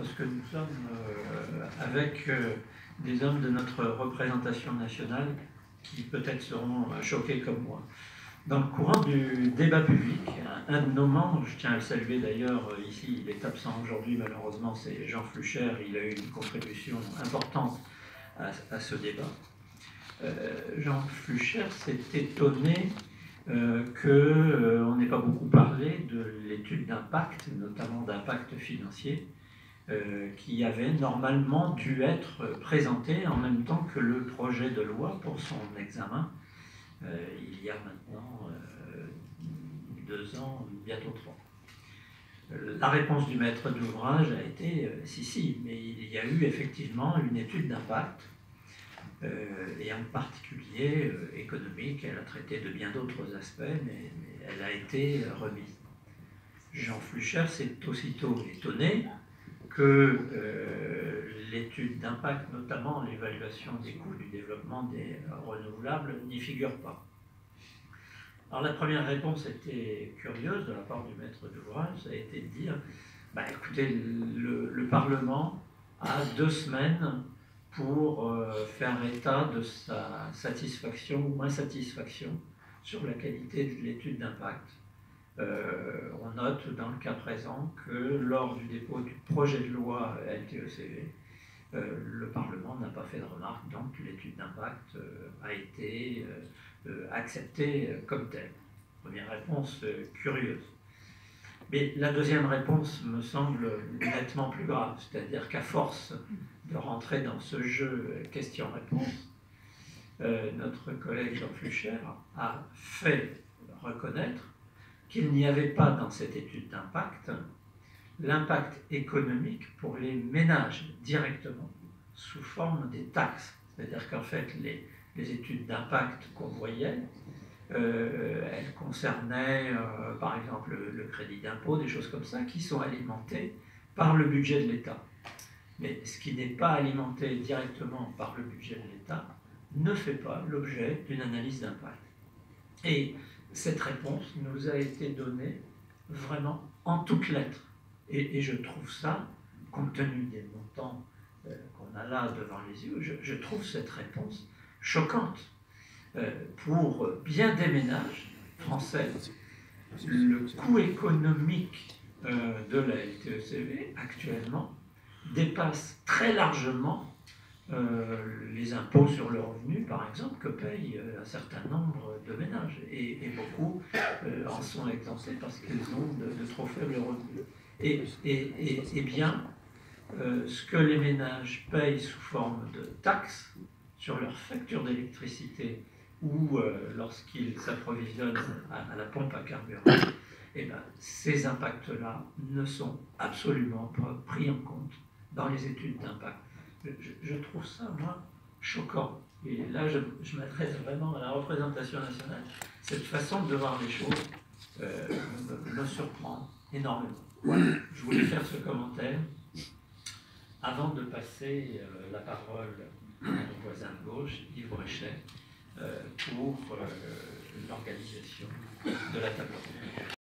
parce que nous sommes avec des hommes de notre représentation nationale qui peut-être seront choqués comme moi. Dans le courant du débat public, un de nos membres, je tiens à le saluer d'ailleurs ici, il est absent aujourd'hui malheureusement, c'est Jean Flucher, il a eu une contribution importante à ce débat. Jean Flucher s'est étonné qu'on n'ait pas beaucoup parlé de l'étude d'impact, notamment d'impact financier, qui avait normalement dû être présentée en même temps que le projet de loi pour son examen, il y a maintenant 2 ans, bientôt 3. La réponse du maître d'ouvrage a été si, mais il y a eu effectivement une étude d'impact, et en particulier économique. Elle a traité de bien d'autres aspects, mais elle a été remise. Jean Flucher s'est aussitôt étonné que l'étude d'impact, notamment l'évaluation des coûts du développement des renouvelables, n'y figure pas. Alors la première réponse était curieuse de la part du maître d'ouvrage, ça a été de dire, écoutez, le Parlement a 2 semaines pour faire état de sa satisfaction ou insatisfaction sur la qualité de l'étude d'impact. On note dans le cas présent que lors du dépôt du projet de loi LTECV, le Parlement n'a pas fait de remarque, donc l'étude d'impact a été acceptée comme telle. Première réponse curieuse. Mais la deuxième réponse me semble nettement plus grave, c'est-à-dire qu'à force de rentrer dans ce jeu question-réponse, notre collègue Jean Flucher a fait reconnaître qu'il n'y avait pas dans cette étude d'impact l'impact économique pour les ménages directement, sous forme des taxes. C'est-à-dire qu'en fait, les études d'impact qu'on voyait, elles concernaient par exemple le crédit d'impôt, des choses comme ça, qui sont alimentées par le budget de l'État. Mais ce qui n'est pas alimenté directement par le budget de l'État ne fait pas l'objet d'une analyse d'impact. Et cette réponse nous a été donnée vraiment en toutes lettres. Et je trouve ça, compte tenu des montants qu'on a là devant les yeux, je trouve cette réponse choquante. Pour bien des ménages français, le coût économique de la LTECV actuellement dépasse très largement les impôts sur le revenu, par exemple, que payent un certain nombre de ménages. Et beaucoup en sont exemptés parce qu'ils ont de trop faibles revenus. Et bien, ce que les ménages payent sous forme de taxes sur leur facture d'électricité ou lorsqu'ils s'approvisionnent à la pompe à carburant, ces impacts-là ne sont absolument pas pris en compte dans les études d'impact. Je trouve ça, moi, choquant. Et là, je m'adresse vraiment à la représentation nationale. Cette façon de voir les choses me surprend énormément. Voilà. Je voulais faire ce commentaire avant de passer la parole à mon voisin de gauche, Yves Bréchet, pour l'organisation de la table ronde.